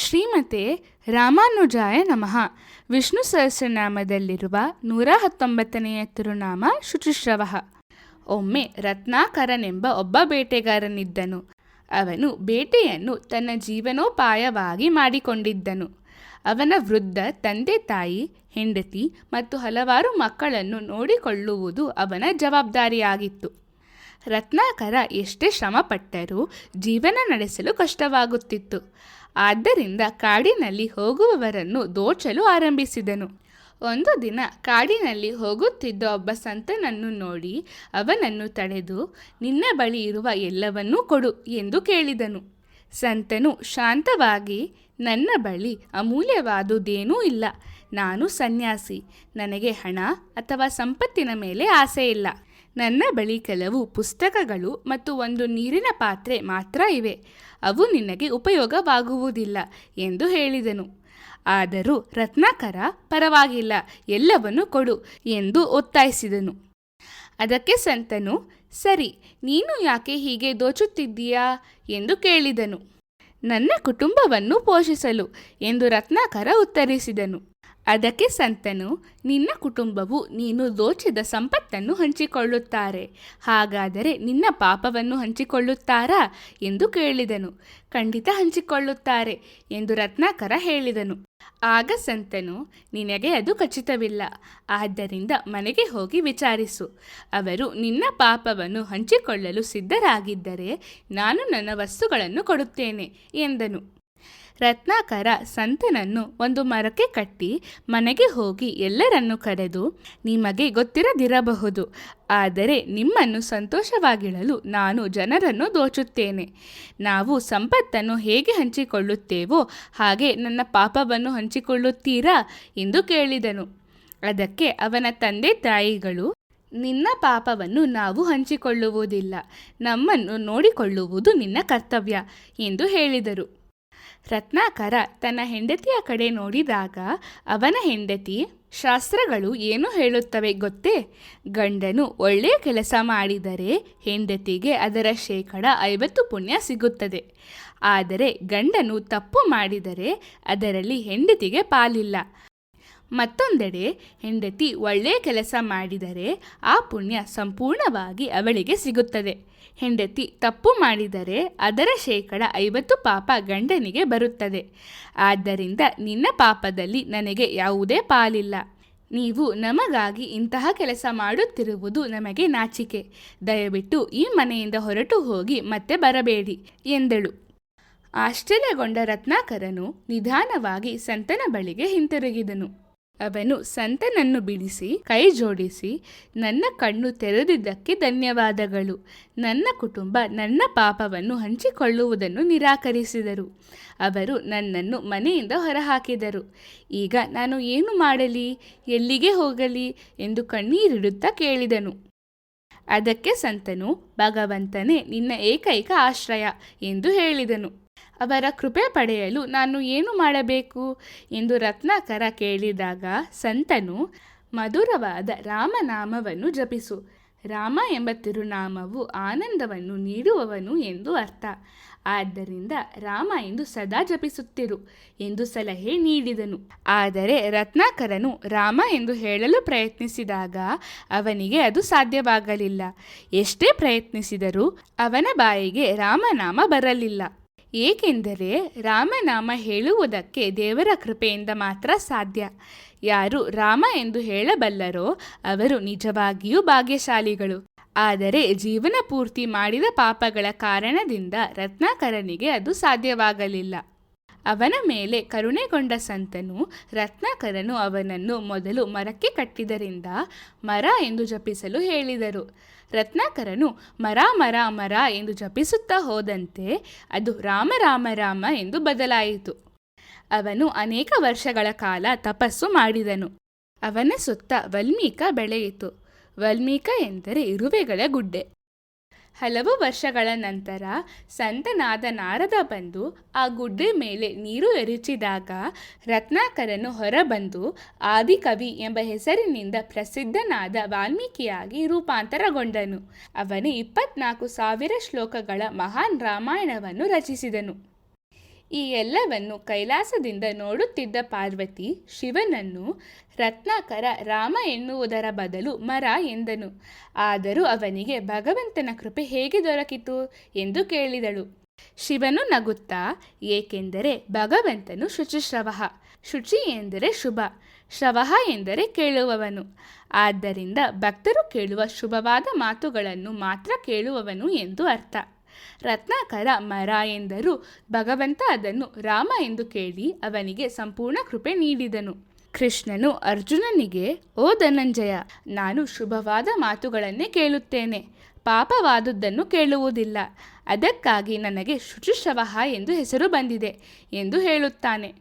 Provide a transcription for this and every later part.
ಶ್ರೀಮತೆ ರಾಮಾನುಜಾಯ ನಮಃ. ವಿಷ್ಣು ಸಹಸ್ರನಾಮದಲ್ಲಿರುವ 119ನೆಯ ತಿರುನಾಮ ಶುಚಿಶ್ರವಃ. ಒಮ್ಮೆ ರತ್ನಾಕರನೆಂಬ ಒಬ್ಬ ಬೇಟೆಗಾರನಿದ್ದನು. ಅವನು ಬೇಟೆಯನ್ನು ತನ್ನ ಜೀವನೋಪಾಯವಾಗಿ ಮಾಡಿಕೊಂಡಿದ್ದನು. ಅವನ ವೃದ್ಧ ತಂದೆ ತಾಯಿ, ಹೆಂಡತಿ ಮತ್ತು ಹಲವಾರು ಮಕ್ಕಳನ್ನು ನೋಡಿಕೊಳ್ಳುವುದು ಅವನ ಜವಾಬ್ದಾರಿಯಾಗಿತ್ತು. ರತ್ನಾಕರ ಎಷ್ಟೇ ಶ್ರಮಪಟ್ಟರೂ ಜೀವನ ನಡೆಸಲು ಕಷ್ಟವಾಗುತ್ತಿತ್ತು. ಆದ್ದರಿಂದ ಕಾಡಿನಲ್ಲಿ ಹೋಗುವವರನ್ನು ದೋಚಲು ಆರಂಭಿಸಿದನು. ಒಂದು ದಿನ ಕಾಡಿನಲ್ಲಿ ಹೋಗುತ್ತಿದ್ದ ಒಬ್ಬ ಸಂತನನ್ನು ನೋಡಿ ಅವನನ್ನು ತಡೆದು, ನಿನ್ನ ಬಳಿ ಇರುವ ಎಲ್ಲವನ್ನೂ ಕೊಡು ಎಂದು ಕೇಳಿದನು. ಸಂತನು ಶಾಂತವಾಗಿ, ನನ್ನ ಬಳಿ ಅಮೂಲ್ಯವಾದುದೇನೂ ಇಲ್ಲ. ನಾನು ಸನ್ಯಾಸಿ. ನನಗೆ ಹಣ ಅಥವಾ ಸಂಪತ್ತಿನ ಮೇಲೆ ಆಸೆ ಇಲ್ಲ. ನನ್ನ ಬಳಿ ಕೆಲವು ಪುಸ್ತಕಗಳು ಮತ್ತು ಒಂದು ನೀರಿನ ಪಾತ್ರೆ ಮಾತ್ರ ಇವೆ. ಅವು ನಿನಗೆ ಉಪಯೋಗವಾಗುವುದಿಲ್ಲ ಎಂದು ಹೇಳಿದನು. ಆದರೂ ರತ್ನಾಕರ ಪರವಾಗಿಲ್ಲ, ಎಲ್ಲವನ್ನೂ ಕೊಡು ಎಂದು ಒತ್ತಾಯಿಸಿದನು. ಅದಕ್ಕೆ ಸಂತನು, ಸರಿ, ನೀನು ಯಾಕೆ ಹೀಗೆ ದೋಚುತ್ತಿದ್ದೀಯಾ ಎಂದು ಕೇಳಿದನು. ನನ್ನ ಕುಟುಂಬವನ್ನು ಪೋಷಿಸಲು ಎಂದು ರತ್ನಾಕರ ಉತ್ತರಿಸಿದನು. ಅದಕ್ಕೆ ಸಂತನು, ನಿನ್ನ ಕುಟುಂಬವು ನೀನು ದೋಚಿದ ಸಂಪತ್ತನ್ನು ಹಂಚಿಕೊಳ್ಳುತ್ತಾರೆ. ಹಾಗಾದರೆ ನಿನ್ನ ಪಾಪವನ್ನು ಹಂಚಿಕೊಳ್ಳುತ್ತಾರಾ ಎಂದು ಕೇಳಿದನು. ಖಂಡಿತ ಹಂಚಿಕೊಳ್ಳುತ್ತಾರೆ ಎಂದು ರತ್ನಾಕರ ಹೇಳಿದನು. ಆಗ ಸಂತನು, ನಿನಗೆ ಅದು ಖಚಿತವಿಲ್ಲ. ಆದ್ದರಿಂದ ಮನೆಗೆ ಹೋಗಿ ವಿಚಾರಿಸು. ಅವರು ನಿನ್ನ ಪಾಪವನ್ನು ಹಂಚಿಕೊಳ್ಳಲು ಸಿದ್ಧರಾಗಿದ್ದರೆ ನಾನು ನನ್ನ ವಸ್ತುಗಳನ್ನು ಕೊಡುತ್ತೇನೆ ಎಂದನು. ರತ್ನಾಕರ ಸಂತನನ್ನು ಒಂದು ಮರಕ್ಕೆ ಕಟ್ಟಿ ಮನೆಗೆ ಹೋಗಿ ಎಲ್ಲರನ್ನು ಕರೆದು, ನಿಮಗೆ ಗೊತ್ತಿರದಿರಬಹುದು, ಆದರೆ ನಿಮ್ಮನ್ನು ಸಂತೋಷವಾಗಿಡಲು ನಾನು ಜನರನ್ನು ದೋಚುತ್ತೇನೆ. ನಾವು ಸಂಪತ್ತನ್ನು ಹೇಗೆ ಹಂಚಿಕೊಳ್ಳುತ್ತೇವೋ ಹಾಗೆ ನನ್ನ ಪಾಪವನ್ನು ಹಂಚಿಕೊಳ್ಳುತ್ತೀರಾ ಎಂದು ಕೇಳಿದನು. ಅದಕ್ಕೆ ಅವನ ತಂದೆ ತಾಯಿಗಳು, ನಿನ್ನ ಪಾಪವನ್ನು ನಾವು ಹಂಚಿಕೊಳ್ಳುವುದಿಲ್ಲ. ನಮ್ಮನ್ನು ನೋಡಿಕೊಳ್ಳುವುದು ನಿನ್ನ ಕರ್ತವ್ಯ ಎಂದು ಹೇಳಿದರು. ರತ್ನಾಕರ ತನ್ನ ಹೆಂಡತಿಯ ಕಡೆ ನೋಡಿದಾಗ ಅವನ ಹೆಂಡತಿ, ಶಾಸ್ತ್ರಗಳು ಏನು ಹೇಳುತ್ತವೆ ಗೊತ್ತೇ? ಗಂಡನು ಒಳ್ಳೆಯ ಕೆಲಸ ಮಾಡಿದರೆ ಹೆಂಡತಿಗೆ ಅದರ 50% ಪುಣ್ಯ ಸಿಗುತ್ತದೆ. ಆದರೆ ಗಂಡನು ತಪ್ಪು ಮಾಡಿದರೆ ಅದರಲ್ಲಿ ಹೆಂಡತಿಗೆ ಪಾಲಿಲ್ಲ. ಮತ್ತೊಂದೆಡೆ ಹೆಂಡತಿ ಒಳ್ಳೆಯ ಕೆಲಸ ಮಾಡಿದರೆ ಆ ಪುಣ್ಯ ಸಂಪೂರ್ಣವಾಗಿ ಅವಳಿಗೆ ಸಿಗುತ್ತದೆ. ಹೆಂಡತಿ ತಪ್ಪು ಮಾಡಿದರೆ ಅದರ 50% ಪಾಪ ಗಂಡನಿಗೆ ಬರುತ್ತದೆ. ಆದ್ದರಿಂದ ನಿನ್ನ ಪಾಪದಲ್ಲಿ ನನಗೆ ಯಾವುದೇ ಪಾಲಿಲ್ಲ. ನೀವು ನಮಗಾಗಿ ಇಂತಹ ಕೆಲಸ ಮಾಡುತ್ತಿರುವುದು ನಮಗೆ ನಾಚಿಕೆ. ದಯವಿಟ್ಟು ಈ ಮನೆಯಿಂದ ಹೊರಟು ಹೋಗಿ ಮತ್ತೆ ಬರಬೇಡಿ ಎಂದಳು. ಆಶ್ಚರ್ಯಗೊಂಡ ರತ್ನಾಕರನು ನಿಧಾನವಾಗಿ ಸಂತನ ಬಳಿಗೆ ಹಿಂತಿರುಗಿದನು. ಅವನು ಸಂತನನ್ನು ಬಿಡಿಸಿ ಕೈ ಜೋಡಿಸಿ, ನನ್ನ ಕಣ್ಣು ತೆರೆದಿದ್ದಕ್ಕೆ ಧನ್ಯವಾದಗಳು. ನನ್ನ ಕುಟುಂಬ ನನ್ನ ಪಾಪವನ್ನು ಹಂಚಿಕೊಳ್ಳುವುದನ್ನು ನಿರಾಕರಿಸಿದರು. ಅವರು ನನ್ನನ್ನು ಮನೆಯಿಂದ ಹೊರಹಾಕಿದರು. ಈಗ ನಾನು ಏನು ಮಾಡಲಿ, ಎಲ್ಲಿಗೆ ಹೋಗಲಿ ಎಂದು ಕಣ್ಣೀರಿಡುತ್ತಾ ಕೇಳಿದನು. ಅದಕ್ಕೆ ಸಂತನು, ಭಗವಂತನೇ ನಿನ್ನ ಏಕೈಕ ಆಶ್ರಯ ಎಂದು ಹೇಳಿದನು. ಅವರ ಕೃಪೆ ಪಡೆಯಲು ನಾನು ಏನು ಮಾಡಬೇಕು ಎಂದು ರತ್ನಾಕರ ಕೇಳಿದಾಗ ಸಂತನು, ಮಧುರವಾದ ರಾಮನಾಮವನ್ನು ಜಪಿಸು. ರಾಮ ಎಂಬ ತಿರುನಾಮವು ಆನಂದವನ್ನು ನೀಡುವವನು ಎಂದು ಅರ್ಥ. ಆದ್ದರಿಂದ ರಾಮ ಎಂದು ಸದಾ ಜಪಿಸುತ್ತಿರು ಎಂದು ಸಲಹೆ ನೀಡಿದನು. ಆದರೆ ರತ್ನಾಕರನು ರಾಮ ಎಂದು ಹೇಳಲು ಪ್ರಯತ್ನಿಸಿದಾಗ ಅವನಿಗೆ ಅದು ಸಾಧ್ಯವಾಗಲಿಲ್ಲ. ಎಷ್ಟೇ ಪ್ರಯತ್ನಿಸಿದರೂ ಅವನ ಬಾಯಿಗೆ ರಾಮನಾಮ ಬರಲಿಲ್ಲ. ಏಕೆಂದರೆ ರಾಮನಾಮ ಹೇಳುವುದಕ್ಕೆ ದೇವರ ಕೃಪೆಯಿಂದ ಮಾತ್ರ ಸಾಧ್ಯ. ಯಾರು ರಾಮ ಎಂದು ಹೇಳಬಲ್ಲರೋ ಅವರು ನಿಜವಾಗಿಯೂ ಭಾಗ್ಯಶಾಲಿಗಳು. ಆದರೆ ಜೀವನ ಪೂರ್ತಿ ಮಾಡಿದ ಪಾಪಗಳ ಕಾರಣದಿಂದ ರತ್ನಾಕರನಿಗೆ ಅದು ಸಾಧ್ಯವಾಗಲಿಲ್ಲ. ಅವನ ಮೇಲೆ ಕರುಣೆಗೊಂಡ ಸಂತನು, ರತ್ನಾಕರನು ಅವನನ್ನು ಮೊದಲು ಮರಕ್ಕೆ ಕಟ್ಟಿದ್ದರಿಂದ ಮರ ಎಂದು ಜಪಿಸಲು ಹೇಳಿದರು. ರತ್ನಾಕರನು ಮರ ಮರ ಮರ ಎಂದು ಜಪಿಸುತ್ತಾ ಹೋದಂತೆ ಅದು ರಾಮ ರಾಮ ರಾಮ ಎಂದು ಬದಲಾಯಿತು. ಅವನು ಅನೇಕ ವರ್ಷಗಳ ಕಾಲ ತಪಸ್ಸು ಮಾಡಿದನು. ಅವನ ಸುತ್ತ ವಲ್ಮೀಕ ಬೆಳೆಯಿತು. ವಲ್ಮೀಕ ಎಂದರೆ ಇರುವೆಗಳ ಗುಡ್ಡೆ. ಹಲವು ವರ್ಷಗಳ ನಂತರ ಸಂತನಾದ ನಾರದ ಬಂದು ಆ ಗುಡ್ಡೆ ಮೇಲೆ ನೀರು ಎರಚಿದಾಗ ರತ್ನಾಕರನು ಹೊರಬಂದು ಆದಿಕವಿ ಎಂಬ ಹೆಸರಿನಿಂದ ಪ್ರಸಿದ್ಧನಾದ ವಾಲ್ಮೀಕಿಯಾಗಿ ರೂಪಾಂತರಗೊಂಡನು. ಅವನು 24,000 ಶ್ಲೋಕಗಳ ಮಹಾನ್ ರಾಮಾಯಣವನ್ನು ರಚಿಸಿದನು. ಈ ಎಲ್ಲವನ್ನು ಕೈಲಾಸದಿಂದ ನೋಡುತ್ತಿದ್ದ ಪಾರ್ವತಿ ಶಿವನನ್ನು ರತ್ನಾಕರ ರಾಮ ಎನ್ನುವುದರ ಬದಲು ಮರ ಎಂದನು. ಆದರೂ ಅವನಿಗೆ ಭಗವಂತನ ಕೃಪೆ ಹೇಗೆ ದೊರಕಿತು ಎಂದು ಕೇಳಿದಳು. ಶಿವನು ನಗುತ್ತಾ, ಏಕೆಂದರೆ ಭಗವಂತನು ಶುಚಿಶ್ರವಃ. ಶುಚಿ ಎಂದರೆ ಶುಭ, ಶ್ರವಃ ಎಂದರೆ ಕೇಳುವವನು. ಆದ್ದರಿಂದ ಭಕ್ತರು ಕೇಳುವ ಶುಭವಾದ ಮಾತುಗಳನ್ನು ಮಾತ್ರ ಕೇಳುವವನು ಎಂದು ಅರ್ಥ. ರತ್ನಾಕರ ಮರ ಎಂದರೂ ಭಗವಂತ ಅದನ್ನು ರಾಮ ಎಂದು ಕೇಳಿ ಅವನಿಗೆ ಸಂಪೂರ್ಣ ಕೃಪೆ ನೀಡಿದನು. ಕೃಷ್ಣನು ಅರ್ಜುನನಿಗೆ, ಓ ಧನಂಜಯ, ನಾನು ಶುಭವಾದ ಮಾತುಗಳನ್ನೇ ಕೇಳುತ್ತೇನೆ, ಪಾಪವಾದುದನ್ನು ಕೇಳುವುದಿಲ್ಲ. ಅದಕ್ಕಾಗಿ ನನಗೆ ಶುಚಿಶ್ರವಃ ಎಂದು ಹೆಸರು ಬಂದಿದೆ ಎಂದು ಹೇಳುತ್ತಾನೆ.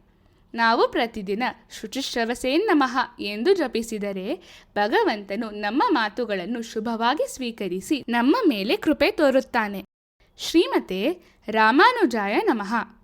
ನಾವು ಪ್ರತಿದಿನ ಶುಚಿಶ್ರವಸೇ ನಮಃ ಎಂದು ಜಪಿಸಿದರೆ ಭಗವಂತನು ನಮ್ಮ ಮಾತುಗಳನ್ನು ಶುಭವಾಗಿ ಸ್ವೀಕರಿಸಿ ನಮ್ಮ ಮೇಲೆ ಕೃಪೆ ತೋರುತ್ತಾನೆ. ಶ್ರೀಮತೆ ರಾಮಾನುಜಾಯ ನಮಃ.